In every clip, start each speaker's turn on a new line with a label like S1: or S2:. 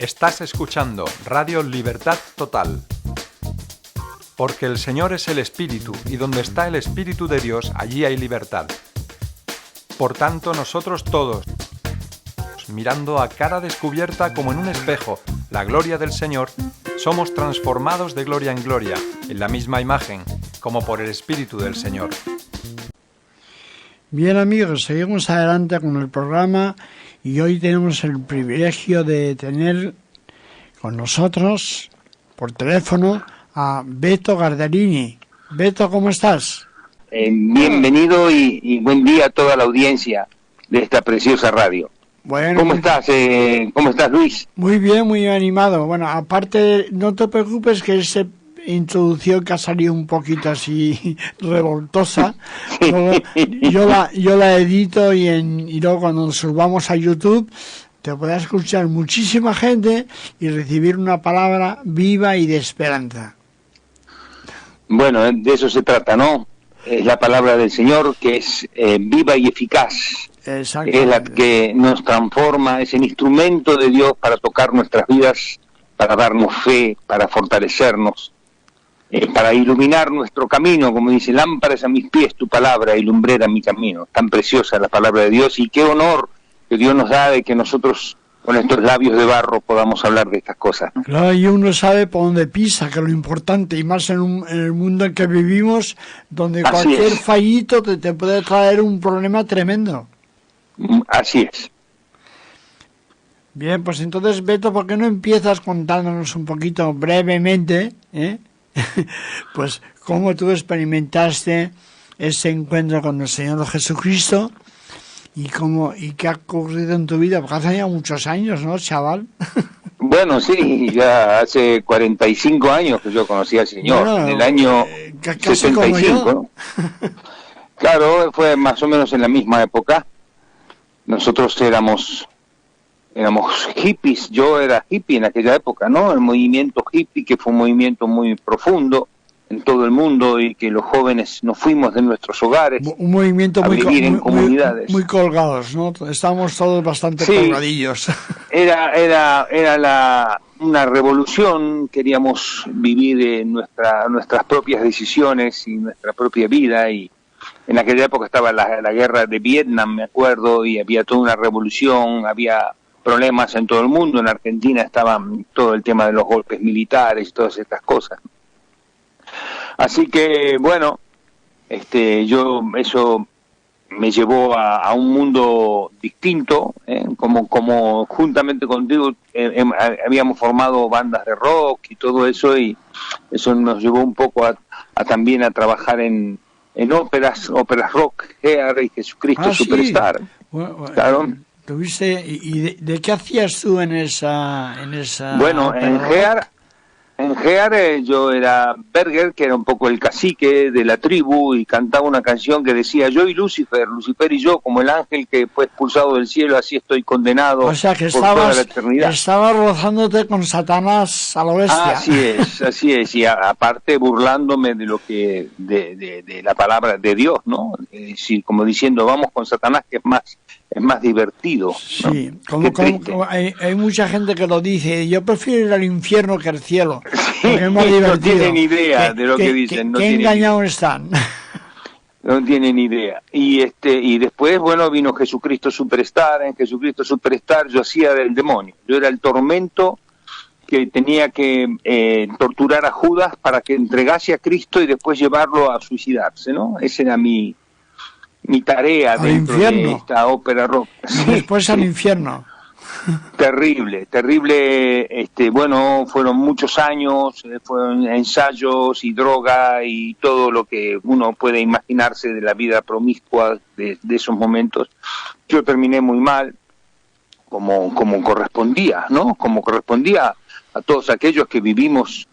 S1: Estás escuchando Radio Libertad Total. Porque el Señor es el Espíritu, y donde está el Espíritu de Dios, allí hay libertad. Por tanto, nosotros todos, mirando a cara descubierta como en un espejo la gloria del Señor, somos transformados de gloria en gloria, en la misma imagen, como por el Espíritu del Señor.
S2: Bien, amigos, seguimos adelante con el programa y hoy tenemos el privilegio de tener con nosotros por teléfono a Beto Gardarini. Beto, ¿cómo estás?
S3: Bienvenido y buen día a toda la audiencia de esta preciosa radio.
S2: Bueno,
S3: ¿Cómo estás? ¿Cómo estás, Luis?
S2: Muy bien, muy animado. Bueno, aparte, no te preocupes que esa introducción que ha salido un poquito así revoltosa, yo la edito y luego cuando nos subamos a YouTube te podrá escuchar muchísima gente y recibir una palabra viva y de esperanza.
S3: Bueno, de eso se trata, ¿no? Es la palabra del Señor que es viva y eficaz. Es la que nos transforma, es el instrumento de Dios para tocar nuestras vidas, para darnos fe, para fortalecernos, para iluminar nuestro camino, como dice, lámparas a mis pies tu palabra y lumbrera mi camino. Tan preciosa la palabra de Dios y qué honor que Dios nos da de que nosotros con estos labios de barro podamos hablar de estas cosas, ¿no?
S2: Claro, y uno sabe por dónde pisa, que es lo importante, y más en el mundo en que vivimos, donde cualquier fallito te puede traer un problema tremendo.
S3: Así es.
S2: Bien, pues entonces, Beto, ¿por qué no empiezas contándonos un poquito brevemente, pues cómo tú experimentaste ese encuentro con el Señor Jesucristo y qué ha ocurrido en tu vida? Porque hace ya muchos años, ¿no, chaval?
S3: Bueno, sí, ya hace 45 años que yo conocí al Señor, bueno, en el año 65, ¿no? Claro, fue más o menos en la misma época. Nosotros éramos hippies, yo era hippie en aquella época, ¿no? El movimiento hippie, que fue un movimiento muy profundo en todo el mundo y que los jóvenes nos fuimos de nuestros hogares.
S2: Un movimiento
S3: a vivir en comunidades.
S2: Muy colgados, ¿no? Estábamos todos bastante colgadillos.
S3: Era una revolución, queríamos vivir nuestras propias decisiones y nuestra propia vida, y en aquella época estaba la guerra de Vietnam, me acuerdo, y había toda una revolución, había problemas en todo el mundo. En Argentina estaba todo el tema de los golpes militares y todas estas cosas. Así que, bueno, eso me llevó a un mundo distinto, como juntamente contigo habíamos formado bandas de rock y todo eso, y eso nos llevó un poco a también a trabajar en óperas rock, Hear y Jesucristo Superstar.
S2: Sí. Bueno,
S3: claro.
S2: ¿Tuviste, y de qué hacías tú en esa
S3: Bueno, en Hear yo era Berger, que era un poco el cacique de la tribu, y cantaba una canción que decía: yo y Lucifer y yo, como el ángel que fue expulsado del cielo, así estoy condenado.
S2: O sea que
S3: por toda la eternidad.
S2: Estabas rozándote con Satanás a lo bestia.
S3: Así es, y aparte burlándome de lo que de la palabra de Dios, ¿no? Es decir, como diciendo, vamos con Satanás, que es más divertido, ¿no?
S2: Sí, como hay mucha gente que lo dice: yo prefiero ir al infierno que al cielo, porque es más divertido.
S3: No tienen idea de lo que dicen.
S2: Qué engañados están.
S3: No tienen idea. Y después, bueno, vino Jesucristo Superstar. En Jesucristo Superstar yo hacía del demonio. Yo era el tormento que tenía que torturar a Judas para que entregase a Cristo y después llevarlo a suicidarse, ¿no? Esa era mi tarea dentro de esta ópera rock.
S2: Y después al infierno.
S3: Terrible. Bueno, fueron muchos años, fueron ensayos y droga y todo lo que uno puede imaginarse de la vida promiscua de esos momentos. Yo terminé muy mal, como correspondía, ¿no? Como correspondía a todos aquellos que vivimos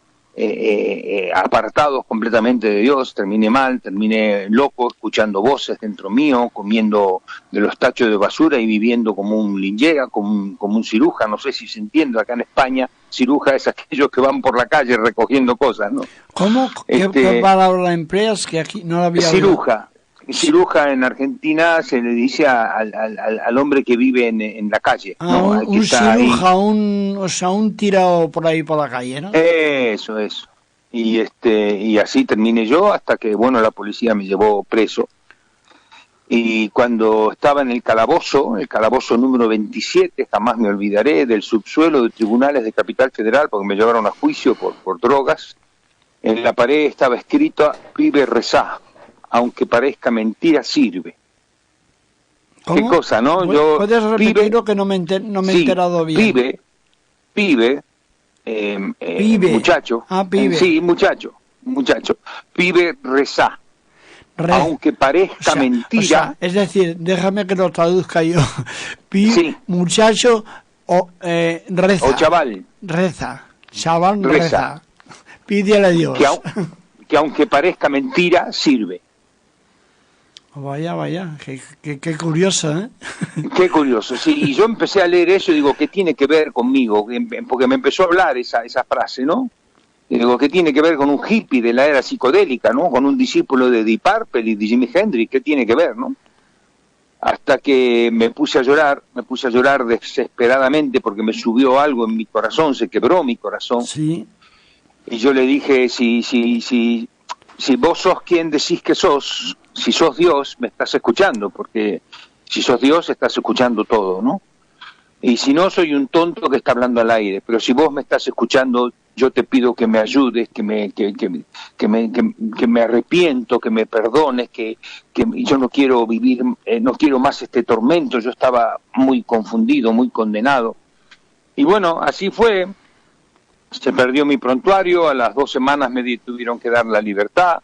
S3: apartados completamente de Dios. Terminé mal, terminé loco, escuchando voces dentro mío, comiendo de los tachos de basura y viviendo como un linjera, como un ciruja. No sé si se entiende acá en España. Ciruja es aquellos que van por la calle recogiendo cosas, ¿no?
S2: ¿Cómo? ¿Qué palabra empleas que aquí no la había
S3: ciruja. ciruja en Argentina se le dice al hombre que vive en la calle. ¿no?
S2: Un ciruja, un tirado por ahí por la calle, ¿no?
S3: Eso. Y así terminé yo hasta que, bueno, la policía me llevó preso. Y cuando estaba en el calabozo número 27, jamás me olvidaré, del subsuelo de tribunales de Capital Federal, porque me llevaron a juicio por drogas, en la pared estaba escrito: pibe, rezá, aunque parezca mentira, sirve.
S2: ¿Cómo?
S3: ¿Qué cosa, no?
S2: ¿Puedes repetirlo que no me he enterado bien?
S3: Pibe, muchacho.
S2: Pibe.
S3: Sí, muchacho. Pibe, rezá. Aunque parezca mentira.
S2: Es decir, déjame que lo traduzca yo.
S3: Sí.
S2: Muchacho, reza.
S3: O chaval.
S2: Chaval, reza. Pídele a Dios.
S3: Que aunque parezca mentira, sirve.
S2: Vaya, qué curioso, ¿eh?
S3: Qué curioso, sí. Y yo empecé a leer eso y digo, ¿qué tiene que ver conmigo? Porque me empezó a hablar esa frase, ¿no? Y digo, ¿qué tiene que ver con un hippie de la era psicodélica, ¿no? Con un discípulo de Deep Purple y de Jimi Hendrix, ¿qué tiene que ver, no? Hasta que me puse a llorar desesperadamente porque me subió algo en mi corazón, se quebró mi corazón.
S2: Sí.
S3: Y yo le dije, si vos sos quien decís que sos, si sos Dios, me estás escuchando, porque si sos Dios estás escuchando todo, ¿no? Y si no, soy un tonto que está hablando al aire, pero si vos me estás escuchando, yo te pido que me ayudes, que me arrepiento, que me perdones, que yo no quiero vivir, no quiero más este tormento. Yo estaba muy confundido, muy condenado. Y bueno, así fue. Se perdió mi prontuario, a las 2 semanas me tuvieron que dar la libertad,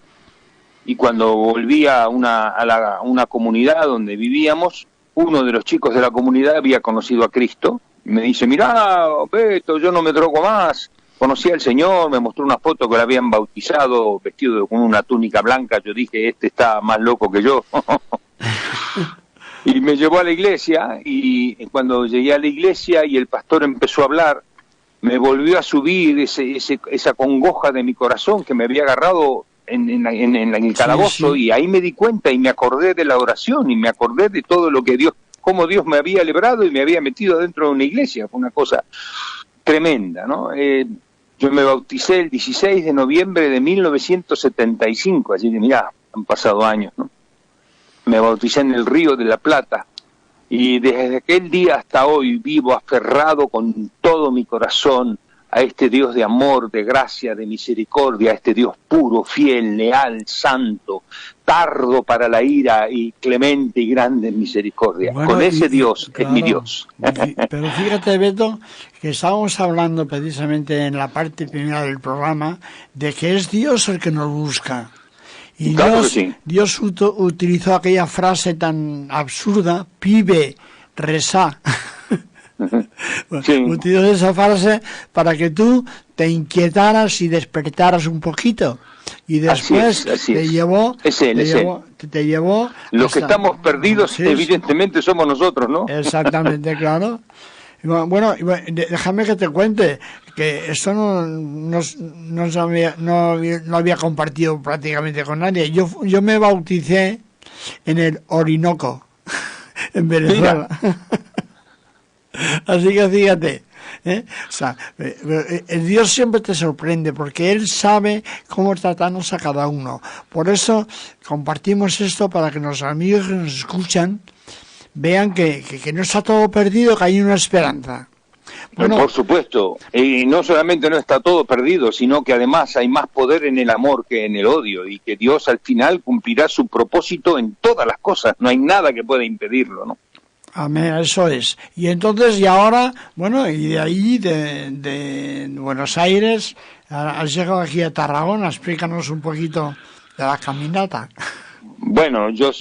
S3: y cuando volví a una comunidad donde vivíamos, uno de los chicos de la comunidad había conocido a Cristo, y me dice: mirá, Beto, yo no me drogo más, conocí al Señor, me mostró una foto que lo habían bautizado vestido con una túnica blanca. Yo dije, este está más loco que yo. Y me llevó a la iglesia, y cuando llegué a la iglesia y el pastor empezó a hablar, me volvió a subir esa congoja de mi corazón que me había agarrado en el calabozo, sí. Y ahí me di cuenta y me acordé de la oración y me acordé de todo lo que cómo Dios me había librado y me había metido dentro de una iglesia. Fue una cosa tremenda, ¿no? Yo me bauticé el 16 de noviembre de 1975, así que mirá, han pasado años, ¿no? Me bauticé en el Río de la Plata. Y desde aquel día hasta hoy vivo aferrado con todo mi corazón a este Dios de amor, de gracia, de misericordia, a este Dios puro, fiel, leal, santo, tardo para la ira y clemente y grande en misericordia. Bueno, con ese Dios, claro, es mi Dios.
S2: Pero fíjate, Beto, que estábamos hablando precisamente en la parte primera del programa de que es Dios el que nos busca. Y claro, Dios utilizó aquella frase tan absurda: pibe, rezá. Sí. Utilizó esa frase para que tú te inquietaras y despertaras un poquito. Y después te llevó. Te llevó.
S3: Los que estamos perdidos, evidentemente, somos nosotros, ¿no?
S2: Exactamente, claro. Bueno, déjame que te cuente que esto no había compartido prácticamente con nadie. Yo me bauticé en el Orinoco, en Venezuela. Así que fíjate, o sea, el Dios siempre te sorprende porque Él sabe cómo tratarnos a cada uno. Por eso compartimos esto para que los amigos que nos escuchan vean que no está todo perdido, que hay una esperanza.
S3: Bueno, por supuesto, y no solamente no está todo perdido, sino que además hay más poder en el amor que en el odio, y que Dios al final cumplirá su propósito en todas las cosas. No hay nada que pueda impedirlo, ¿no?
S2: Amén, eso es. Y entonces, y ahora, bueno, y de ahí, de Buenos Aires, has llegado aquí a Tarragona. Explícanos un poquito de la caminata.
S3: Bueno, yo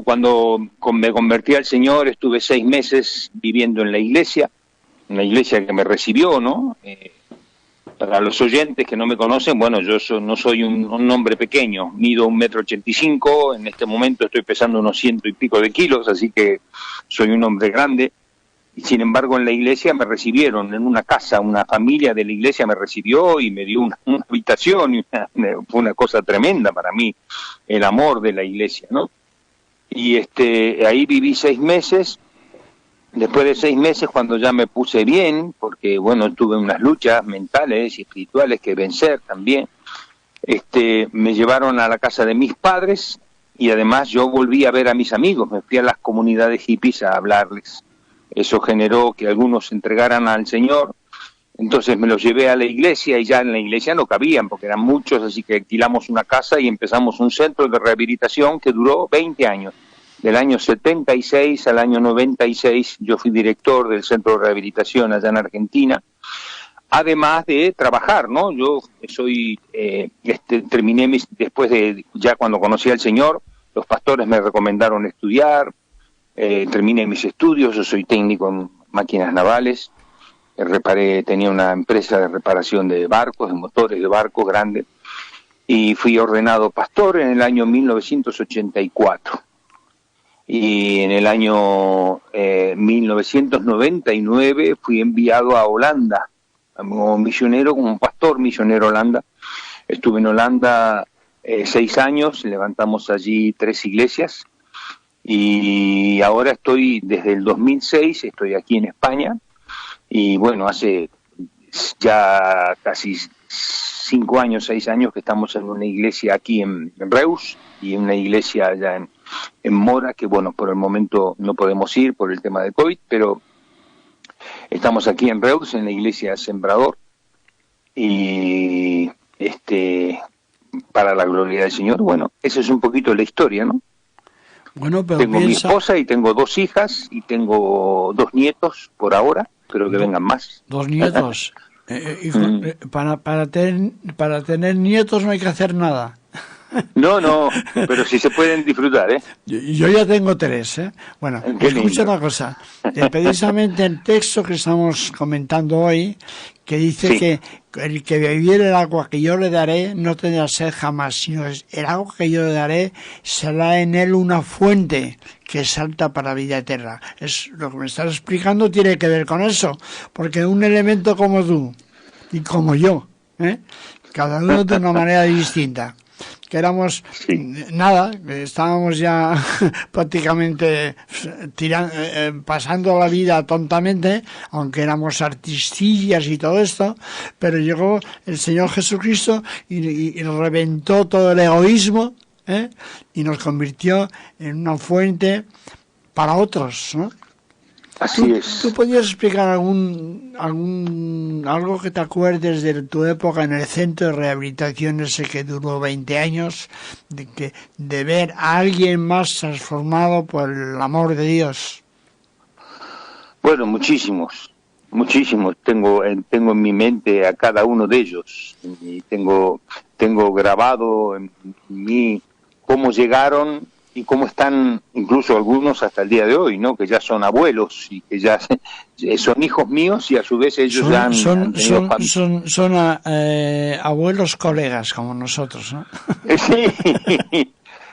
S3: cuando me convertí al Señor estuve 6 meses viviendo en la iglesia, una iglesia que me recibió, ¿no? Para los oyentes que no me conocen, bueno, yo no soy un hombre pequeño, mido 1,85 m, en este momento estoy pesando unos 100 y pico de kilos, así que soy un hombre grande. Y sin embargo en la iglesia me recibieron, en una casa, una familia de la iglesia me recibió y me dio una habitación, y fue una cosa tremenda para mí, el amor de la iglesia, ¿no? y ahí viví 6 meses. Después de 6 meses, cuando ya me puse bien, porque bueno, tuve unas luchas mentales y espirituales que vencer también, me llevaron a la casa de mis padres, y además yo volví a ver a mis amigos, me fui a las comunidades hippies a hablarles. Eso generó que algunos se entregaran al Señor. Entonces me los llevé a la iglesia, y ya en la iglesia no cabían porque eran muchos, así que alquilamos una casa y empezamos un centro de rehabilitación que duró 20 años. Del año 76 al año 96 yo fui director del centro de rehabilitación allá en Argentina, además de trabajar, ¿no? Yo soy, terminé después de, ya cuando conocí al Señor, los pastores me recomendaron estudiar, terminé mis estudios, yo soy técnico en máquinas navales, tenía una empresa de reparación de barcos, de motores de barcos grandes, y fui ordenado pastor en el año 1984. Y en el año 1999 fui enviado a Holanda, como misionero, como pastor misionero a Holanda. Estuve en Holanda 6 años, levantamos allí 3 iglesias, y ahora desde el 2006, estoy aquí en España, y bueno, hace ya casi 5 años, 6 años que estamos en una iglesia aquí en Reus, y en una iglesia allá en Mora, que bueno, por el momento no podemos ir por el tema de COVID, pero estamos aquí en Reus, en la iglesia Sembrador, y para la gloria del Señor. Bueno, esa es un poquito la historia, ¿no?
S2: Bueno, pero
S3: tengo mi esposa y tengo 2 hijas y tengo 2 nietos por ahora, espero que vengan más.
S2: 2 nietos. Para tener nietos no hay que hacer nada.
S3: No, pero sí se pueden disfrutar, ¿eh?
S2: Yo ya tengo 3, ¿eh? Bueno, escucha una cosa. Precisamente el texto que estamos comentando hoy, que dice que el que bebiere el agua que yo le daré no tendrá sed jamás, sino el agua que yo le daré será en él una fuente que salta para la vida eterna. Es lo que me estás explicando, tiene que ver con eso, porque un elemento como tú y como yo, cada uno de una manera distinta, que éramos nada, estábamos ya prácticamente pasando la vida tontamente, aunque éramos artistillas y todo esto, pero llegó el Señor Jesucristo y reventó todo el egoísmo, y nos convirtió en una fuente para otros, ¿no?
S3: Así es.
S2: ¿Tú podrías explicar algo que te acuerdes de tu época en el centro de rehabilitación ese que duró 20 años, de ver a alguien más transformado por el amor de Dios?
S3: Bueno, muchísimos. Tengo en mi mente a cada uno de ellos, y tengo grabado en mí cómo llegaron y cómo están, incluso algunos hasta el día de hoy, ¿no? Que ya son abuelos y que ya son hijos míos, y a su vez ellos son
S2: abuelos colegas como nosotros, ¿no?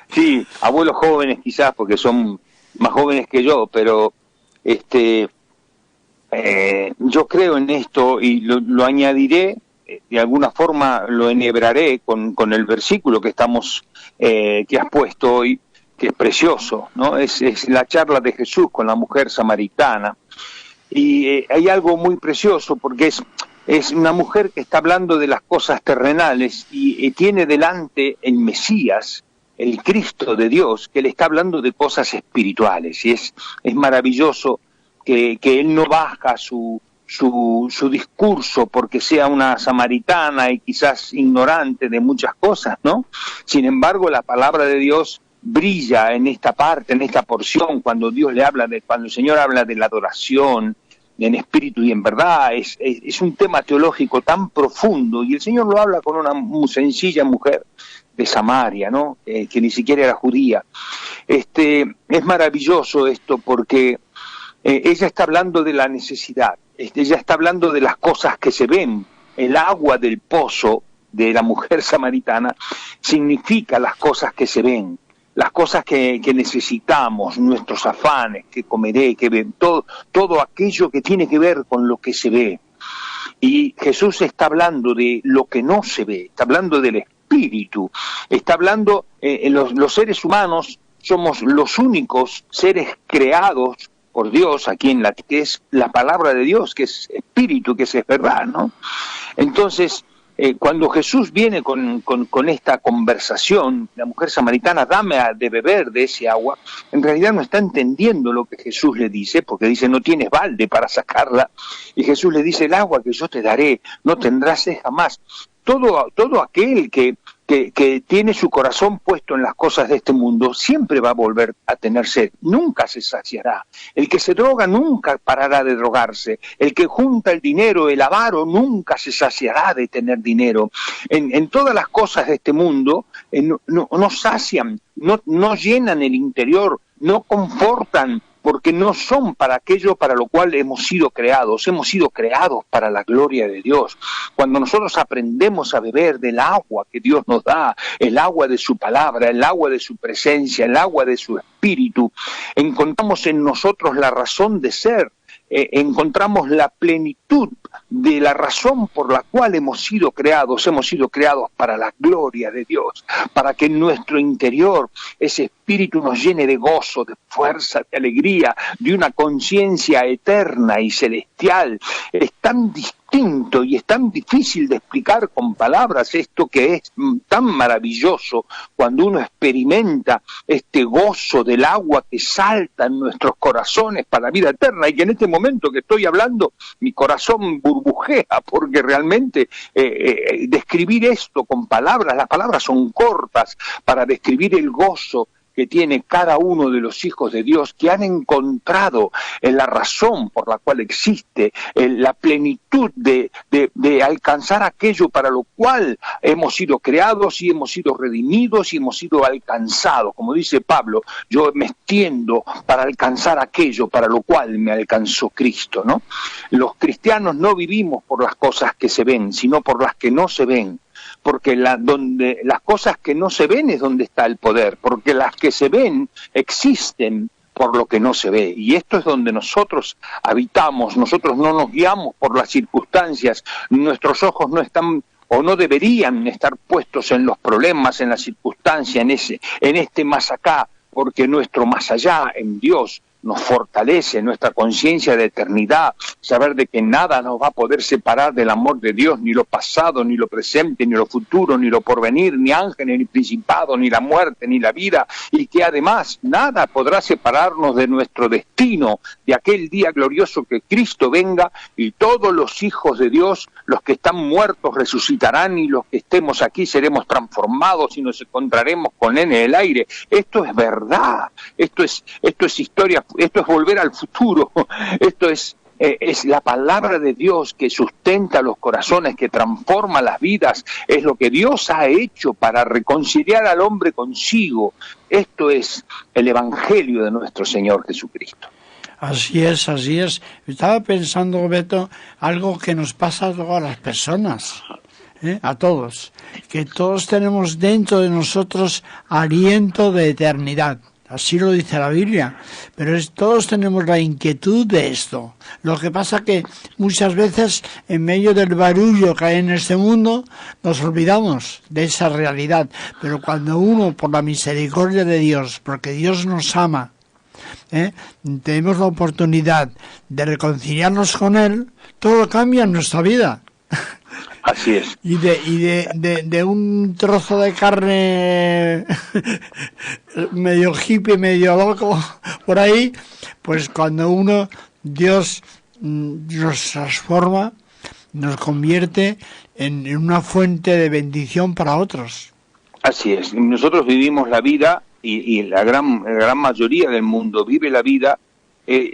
S3: Sí, abuelos jóvenes quizás porque son más jóvenes que yo, pero yo creo en esto y lo añadiré, de alguna forma lo enhebraré con el versículo que que has puesto hoy, que es precioso, ¿no? Es la charla de Jesús con la mujer samaritana, y hay algo muy precioso porque es una mujer que está hablando de las cosas terrenales y tiene delante el Mesías, el Cristo de Dios, que le está hablando de cosas espirituales, y es maravilloso que él no baja su discurso porque sea una samaritana y quizás ignorante de muchas cosas, ¿no? Sin embargo, la palabra de Dios brilla en esta parte, en esta porción, cuando cuando el Señor habla de la adoración en espíritu y en verdad. Es un tema teológico tan profundo, y el Señor lo habla con una muy sencilla mujer de Samaria, ¿no? Que ni siquiera era judía. Es maravilloso esto porque ella está hablando de la necesidad, ella está hablando de las cosas que se ven. El agua del pozo de la mujer samaritana significa las cosas que se ven, las cosas que necesitamos, nuestros afanes, que comeré, que ven, todo aquello que tiene que ver con lo que se ve. Y Jesús está hablando de lo que no se ve, está hablando del espíritu, está hablando, los seres humanos somos los únicos seres creados por Dios aquí en la que es la palabra de Dios, que es espíritu, que es verdad, ¿no? Entonces, cuando Jesús viene con esta conversación, la mujer samaritana, dame de beber de ese agua, en realidad no está entendiendo lo que Jesús le dice, porque dice, no tienes balde para sacarla, y Jesús le dice, el agua que yo te daré, no tendrás sed jamás. Todo aquel que tiene su corazón puesto en las cosas de este mundo, siempre va a volver a tener sed, nunca se saciará. El que se droga nunca parará de drogarse, el que junta el dinero, el avaro, nunca se saciará de tener dinero. En todas las cosas de este mundo no sacian, no llenan el interior, no confortan, porque no son para aquello para lo cual hemos sido creados para la gloria de Dios. Cuando nosotros aprendemos a beber del agua que Dios nos da, el agua de su palabra, el agua de su presencia, el agua de su espíritu, encontramos en nosotros la razón de ser, encontramos la plenitud de la razón por la cual hemos sido creados para la gloria de Dios, para que en nuestro interior ese espíritu nos llene de gozo, de fuerza, de alegría, de una conciencia eterna y celestial. Es tan distinto y es tan difícil de explicar con palabras esto que es tan maravilloso cuando uno experimenta este gozo del agua que salta en nuestros corazones para la vida eterna, y que en este momento que estoy hablando mi corazón burbujea, porque realmente describir esto con palabras, las palabras son cortas para describir el gozo que tiene cada uno de los hijos de Dios que han encontrado la razón por la cual existe, la plenitud de alcanzar aquello para lo cual hemos sido creados y hemos sido redimidos y hemos sido alcanzados. Como dice Pablo, yo me extiendo para alcanzar aquello para lo cual me alcanzó Cristo, ¿no? Los cristianos no vivimos por las cosas que se ven, sino por las que no se ven. Porque donde las cosas que no se ven es donde está el poder, porque las que se ven existen por lo que no se ve, y esto es donde nosotros habitamos. Nosotros no nos guiamos por las circunstancias, nuestros ojos no están o no deberían estar puestos en los problemas, en la circunstancia, en este más acá, porque nuestro más allá en Dios nos fortalece, nuestra conciencia de eternidad, saber de que nada nos va a poder separar del amor de Dios, ni lo pasado, ni lo presente, ni lo futuro, ni lo porvenir, ni ángeles, ni principado, ni la muerte, ni la vida, y que además nada podrá separarnos de nuestro destino, de aquel día glorioso que Cristo venga, y todos los hijos de Dios, los que están muertos resucitarán, y los que estemos aquí seremos transformados y nos encontraremos con Él en el aire. Esto es verdad, esto es historia. Esto es volver al futuro, esto es la palabra de Dios que sustenta los corazones, que transforma las vidas, es lo que Dios ha hecho para reconciliar al hombre consigo. Esto es el Evangelio de nuestro Señor Jesucristo.
S2: Así es, así es. Estaba pensando, Beto, algo que nos pasa a todas las personas, a todos, que todos tenemos dentro de nosotros aliento de eternidad. Así lo dice la Biblia, pero todos tenemos la inquietud de esto. Lo que pasa que muchas veces en medio del barullo que hay en este mundo nos olvidamos de esa realidad, pero cuando uno, por la misericordia de Dios, porque Dios nos ama, tenemos la oportunidad de reconciliarnos con Él, todo cambia en nuestra vida.
S3: Así es.
S2: Y de un trozo de carne medio hippie, medio loco, por ahí, pues cuando Dios nos transforma, nos convierte en una fuente de bendición para otros.
S3: Así es. Nosotros vivimos la vida, y la gran mayoría del mundo vive la vida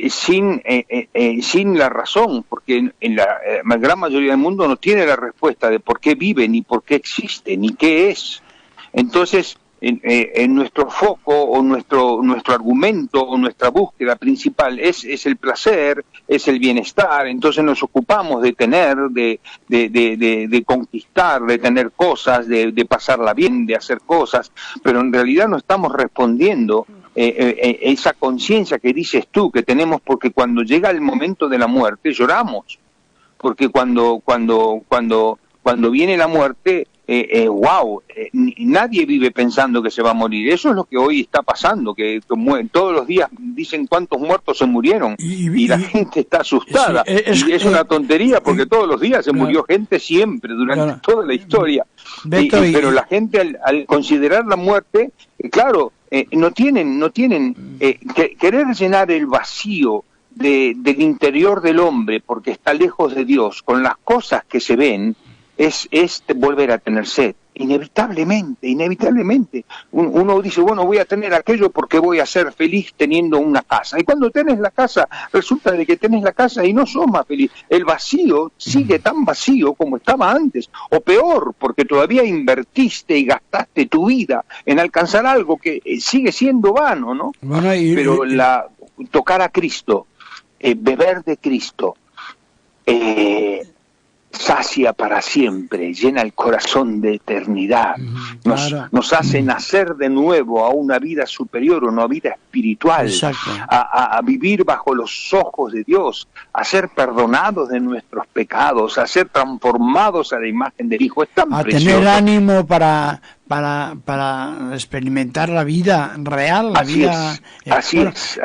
S3: sin la razón, porque en la gran mayoría del mundo no tiene la respuesta de por qué vive, ni por qué existe, ni qué es. Entonces, en nuestro foco o nuestro argumento o nuestra búsqueda principal es el placer, es el bienestar. Entonces nos ocupamos de tener, de conquistar, de tener cosas, de pasarla bien, de hacer cosas, pero en realidad no estamos respondiendo esa conciencia que dices tú que tenemos, porque cuando llega el momento de la muerte lloramos, porque cuando cuando viene la muerte, nadie vive pensando que se va a morir. Eso es lo que hoy está pasando, que todos los días dicen cuántos muertos se murieron y la gente está asustada. Sí, y es una tontería porque todos los días se murió gente siempre, durante toda la historia. Pero la gente al considerar la muerte, no tienen querer llenar el vacío del interior del hombre porque está lejos de Dios con las cosas que se ven, es volver a tener sed, inevitablemente. Uno dice, bueno, voy a tener aquello porque voy a ser feliz teniendo una casa. Y cuando tenés la casa, resulta de que tenés la casa y no sos más feliz. El vacío sigue tan vacío como estaba antes, o peor, porque todavía invertiste y gastaste tu vida en alcanzar algo que sigue siendo vano, ¿no? Bueno, pero tocar a Cristo, beber de Cristo, sacia para siempre, llena el corazón de eternidad, nos hace nacer de nuevo a una vida superior, una vida espiritual, a vivir bajo los ojos de Dios, a ser perdonados de nuestros pecados, a ser transformados a la imagen del Hijo. Es tan precioso.
S2: Tener ánimo para experimentar la vida real, la vida.
S3: Así es.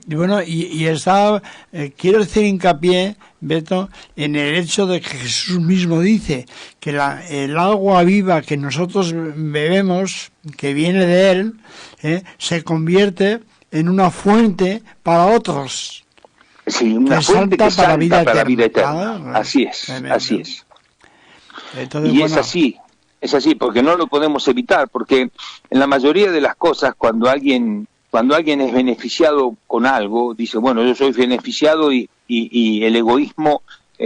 S2: Bueno, y está, quiero hacer hincapié, Beto, en el hecho de que Jesús mismo dice que el agua viva que nosotros bebemos, que viene de Él, se convierte en una fuente para otros.
S3: Sí, una fuente que salta para la vida eterna. Así es. Entonces, es así. Es así, porque no lo podemos evitar, porque en la mayoría de las cosas, cuando alguien es beneficiado con algo, dice, bueno, yo soy beneficiado y el egoísmo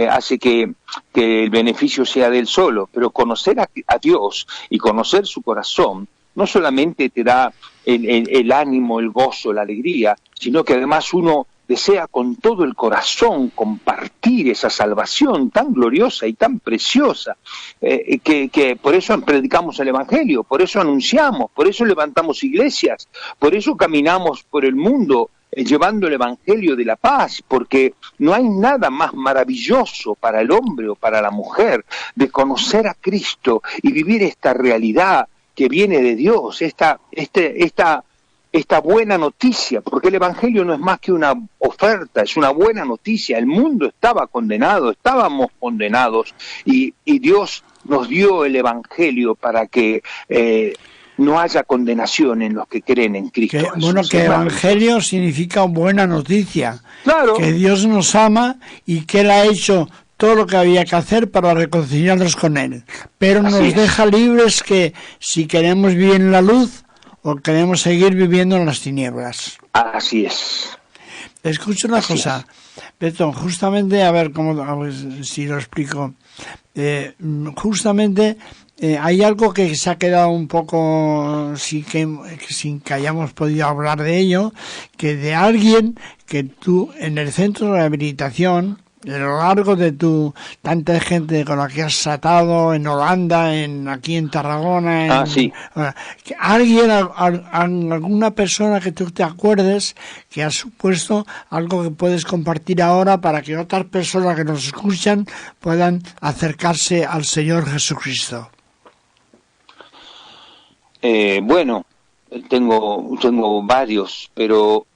S3: hace que el beneficio sea de él solo. Pero conocer a Dios y conocer su corazón no solamente te da el ánimo, el gozo, la alegría, sino que además uno desea con todo el corazón compartir esa salvación tan gloriosa y tan preciosa, que por eso predicamos el Evangelio, por eso anunciamos, por eso levantamos iglesias, por eso caminamos por el mundo llevando el Evangelio de la paz, porque no hay nada más maravilloso para el hombre o para la mujer de conocer a Cristo y vivir esta realidad que viene de Dios, esta buena noticia, porque el Evangelio no es más que una oferta, es una buena noticia. El mundo estaba condenado, estábamos condenados, y Dios nos dio el Evangelio para que no haya condenación en los que creen en Cristo.
S2: Que Evangelio significa buena noticia,
S3: claro,
S2: que Dios nos ama y que Él ha hecho todo lo que había que hacer para reconciliarnos con Él, pero nos deja libres que si queremos vivir en la luz o queremos seguir viviendo en las tinieblas.
S3: Así es.
S2: Escucha una cosa, Beto, justamente, a ver si lo explico. Hay algo que se ha quedado un poco sin que hayamos podido hablar de ello, que de alguien que tú en el centro de rehabilitación, a lo largo de tanta gente con la que has tratado en Holanda, aquí en Tarragona, alguna persona que tú te acuerdes que ha supuesto algo que puedes compartir ahora para que otras personas que nos escuchan puedan acercarse al Señor Jesucristo.
S3: Bueno, tengo varios, pero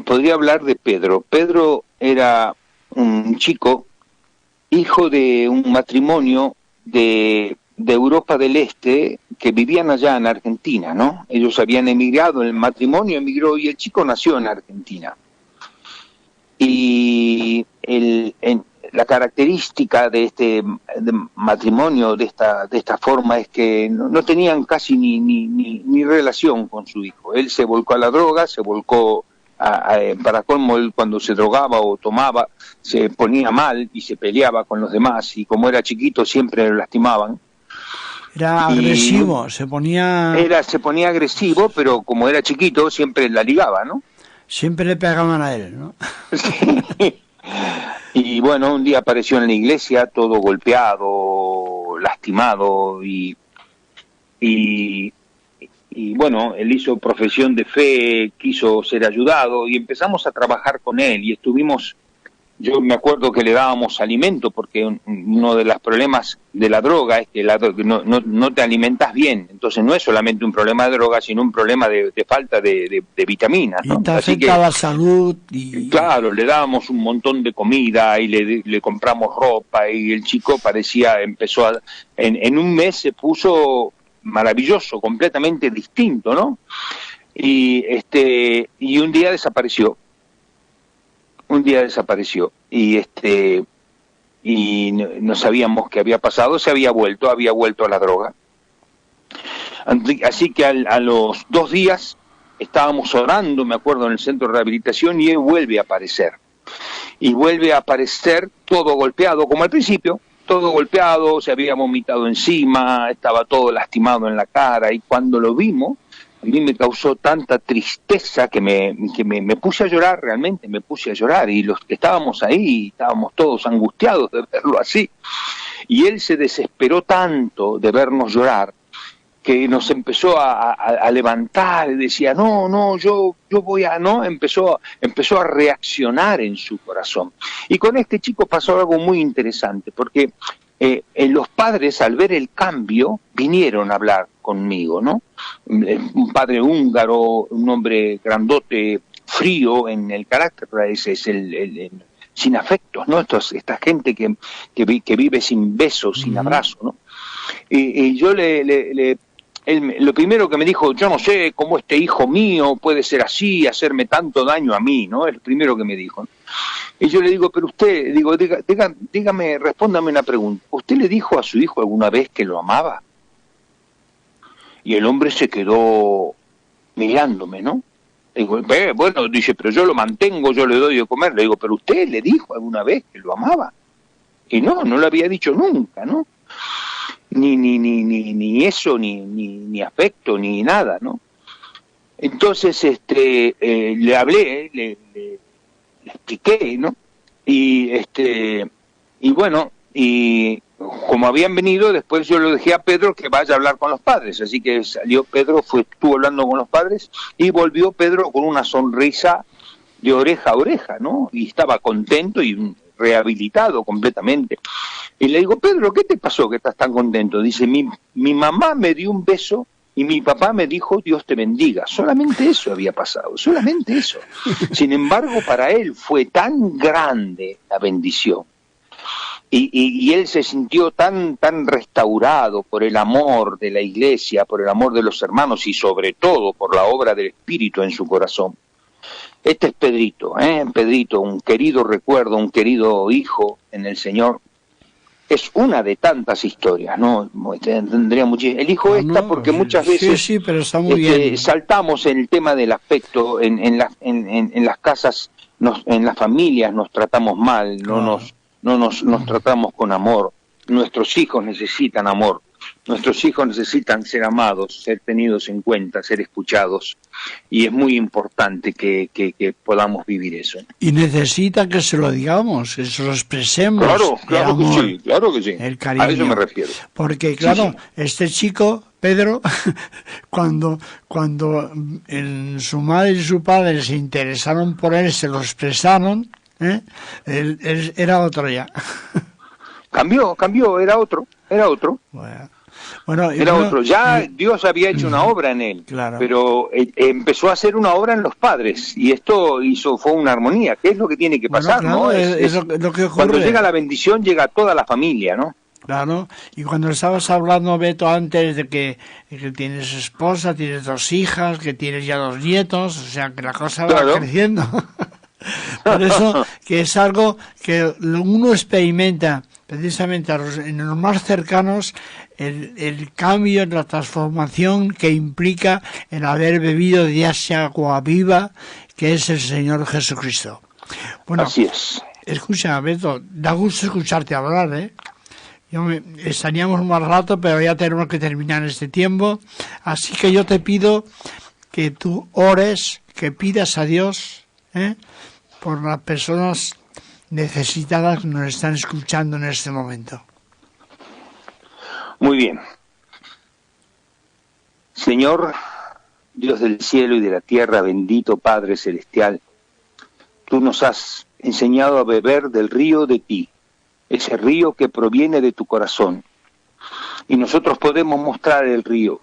S3: podría hablar de Pedro. Pedro era un chico, hijo de un matrimonio de Europa del Este, que vivían allá en Argentina, ¿no? Ellos habían emigrado, el matrimonio emigró y el chico nació en Argentina. Y la característica de este matrimonio de esta forma es que no tenían casi ni relación con su hijo. Él se volcó a la droga, se volcó para colmo, él cuando se drogaba o tomaba se ponía mal y se peleaba con los demás, y como era chiquito siempre lo lastimaban.
S2: Era agresivo, se ponía
S3: agresivo, pero como era chiquito siempre la ligaba, ¿no?
S2: Siempre le pegaban a él, ¿no?
S3: Sí. Y bueno, un día apareció en la iglesia todo golpeado, lastimado, y bueno, él hizo profesión de fe, quiso ser ayudado y empezamos a trabajar con él y estuvimos yo me acuerdo que le dábamos alimento, porque uno de los problemas de la droga es que no te alimentas bien. Entonces no es solamente un problema de droga, sino un problema de falta de vitaminas, ¿no?
S2: Y te afecta la salud.
S3: Claro, le dábamos un montón de comida y le compramos ropa, y el chico en un mes se puso maravilloso, completamente distinto, ¿no? Y un día desapareció. Y no sabíamos qué había pasado. Se había vuelto a la droga. Así que a los 2 días estábamos orando, me acuerdo, en el centro de rehabilitación, y él vuelve a aparecer. Y vuelve a aparecer todo golpeado, como al principio, todo golpeado, se había vomitado encima, estaba todo lastimado en la cara, y cuando lo vimos, a mí me causó tanta tristeza que me puse a llorar, realmente me puse a llorar, y los que estábamos ahí, estábamos todos angustiados de verlo así. Y él se desesperó tanto de vernos llorar, que nos empezó a levantar, y decía, yo voy a, empezó a reaccionar en su corazón. Y con este chico pasó algo muy interesante, porque los padres, al ver el cambio, vinieron a hablar conmigo, ¿no? Un padre húngaro, un hombre grandote, frío en el carácter, ese es el sin afectos, ¿no? Esta gente que vive sin besos, sin abrazos, ¿no? Y yo él, lo primero que me dijo, yo no sé cómo este hijo mío puede ser así, hacerme tanto daño a mí, ¿no? Es lo primero que me dijo. Y yo le digo, pero usted, dígame, respóndame una pregunta. ¿Usted le dijo a su hijo alguna vez que lo amaba? Y el hombre se quedó mirándome, ¿no? Le digo, bueno, dice, pero yo lo mantengo, yo le doy de comer. Le digo, pero usted le dijo alguna vez que lo amaba. Y no lo había dicho nunca, ¿no? Ni eso, ni afecto, ni nada, ¿no? Entonces, le hablé, le expliqué, ¿no? Y bueno, y como habían venido, después yo lo dejé a Pedro que vaya a hablar con los padres, así que salió Pedro, estuvo hablando con los padres, y volvió Pedro con una sonrisa de oreja a oreja, ¿no? Y estaba contento y rehabilitado completamente. Y le digo, Pedro, ¿qué te pasó que estás tan contento? Dice, mi mamá me dio un beso y mi papá me dijo, Dios te bendiga. Solamente eso había pasado, solamente eso. Sin embargo, para él fue tan grande la bendición. Y él se sintió tan restaurado por el amor de la iglesia, por el amor de los hermanos y sobre todo por la obra del Espíritu en su corazón. Este es Pedrito, Pedrito, un querido recuerdo, un querido hijo en el Señor. Es una de tantas historias, ¿no? Tendría muchísimo. Elijo esta porque muchas veces
S2: sí, pero está muy bien.
S3: Saltamos en el tema del afecto, en las casas, en las familias nos tratamos mal, no nos tratamos con amor. Nuestros hijos necesitan amor. Nuestros hijos necesitan ser amados, ser tenidos en cuenta, ser escuchados, y es muy importante que podamos vivir eso.
S2: Y necesita que se lo digamos, que se lo expresemos.
S3: Claro que sí.
S2: El cariño.
S3: A eso me refiero.
S2: Porque claro,
S3: sí.
S2: Este chico, Pedro, cuando su madre y su padre se interesaron por él, se lo expresaron, él era otro ya.
S3: Cambió, era otro.
S2: Bueno,
S3: era otro. Ya Dios había hecho una obra en él,
S2: claro.
S3: Pero empezó a hacer una obra en los padres, y esto fue una armonía, que es lo que tiene que pasar,
S2: claro,
S3: ¿no?
S2: Es lo que ocurre.
S3: Cuando llega la bendición, llega toda la familia, ¿no?
S2: Claro, y cuando estabas hablando, Beto, antes de que tienes esposa, tienes 2 hijas, que tienes ya 2 nietos, o sea, que la cosa va creciendo. Por eso, que es algo que uno experimenta precisamente en los más cercanos, el cambio, la transformación que implica el haber bebido de esa agua viva que es el Señor Jesucristo. Bueno,
S3: así es.
S2: Escucha, Beto, da gusto escucharte hablar, estaríamos más rato, pero ya tenemos que terminar este tiempo, así que yo te pido que tú ores, que pidas a Dios por las personas necesitadas que nos están escuchando en este momento.
S3: Muy bien. Señor, Dios del cielo y de la tierra, bendito Padre Celestial, tú nos has enseñado a beber del río de ti, ese río que proviene de tu corazón. Y nosotros podemos mostrar el río,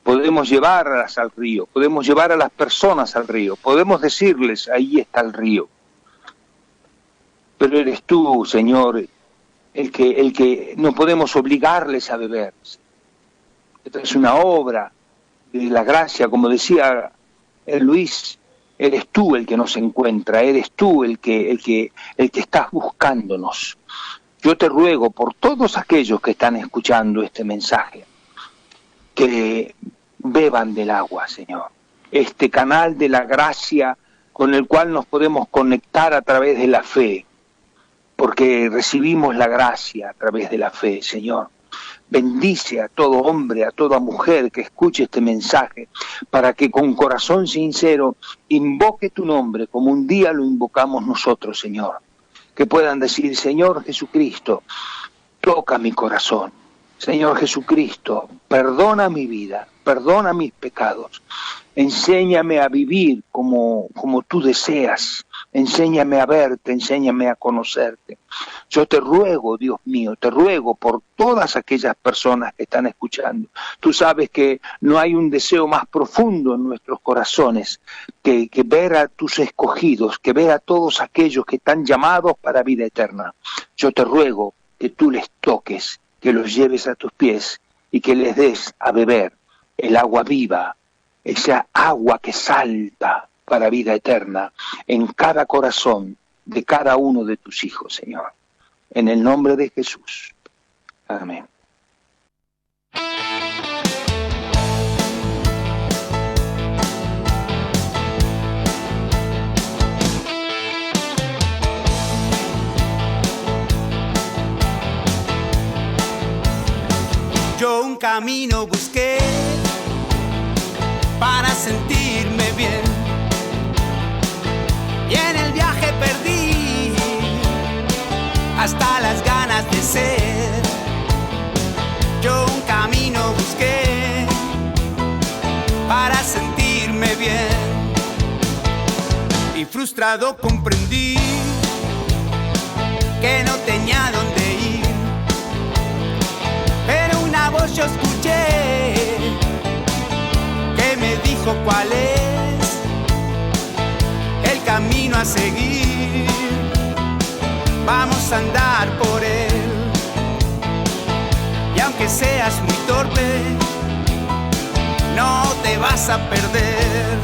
S3: podemos llevarlas al río, podemos llevar a las personas al río, podemos decirles, ahí está el río. Pero eres tú, Señor, el que no podemos obligarles a beber. Esta es una obra de la gracia, como decía Luis, eres tú el que nos encuentra, eres tú el que estás buscándonos. Yo te ruego por todos aquellos que están escuchando este mensaje, que beban del agua, Señor. Este canal de la gracia con el cual nos podemos conectar a través de la fe, porque recibimos la gracia a través de la fe, Señor. Bendice a todo hombre, a toda mujer que escuche este mensaje, para que con corazón sincero invoque tu nombre como un día lo invocamos nosotros, Señor. Que puedan decir, Señor Jesucristo, toca mi corazón. Señor Jesucristo, perdona mi vida, perdona mis pecados. Enséñame a vivir como tú deseas. Enséñame a verte, enséñame a conocerte. Yo te ruego, Dios mío, te ruego por todas aquellas personas que están escuchando. Tú sabes que no hay un deseo más profundo en nuestros corazones que ver a tus escogidos, que ver a todos aquellos que están llamados para vida eterna. Yo te ruego que tú les toques, que los lleves a tus pies y que les des a beber el agua viva, esa agua que salta para vida eterna en cada corazón de cada uno de tus hijos, Señor. En el nombre de Jesús. Amén.
S4: Yo un camino busqué para sentirme bien, y en el viaje perdí hasta las ganas de ser. Yo un camino busqué para sentirme bien, y frustrado comprendí que no tenía dónde ir. Pero una voz yo escuché que me dijo cuál es el camino a seguir. Vamos a andar por él, y aunque seas muy torpe, no te vas a perder.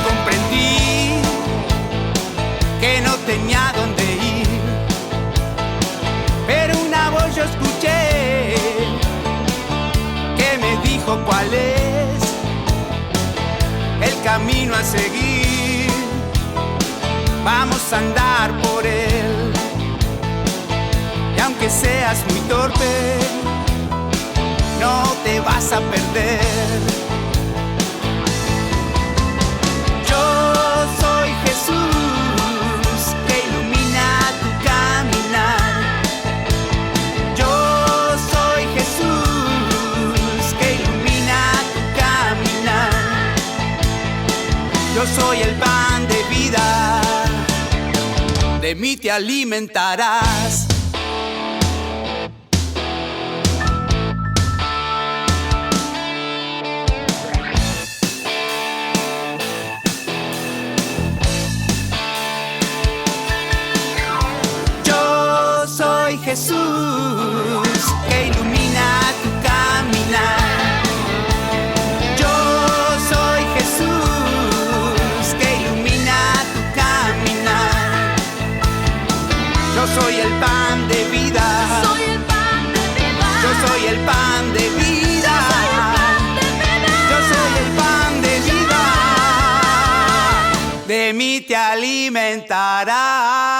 S4: Comprendí que no tenía dónde ir, pero una voz yo escuché que me dijo cuál es el camino a seguir. Vamos a andar por él, y aunque seas muy torpe, no te vas a perder. Jesús, que ilumina tu caminar. Yo soy Jesús, que ilumina tu caminar. Yo soy el pan de vida, de mí te alimentarás. Jesús, que ilumina tu caminar. Yo soy Jesús, que ilumina tu caminar. Yo soy el pan de vida. Soy el pan de vida. Yo soy el pan de vida. Yo soy el pan de vida. De mí te alimentarás.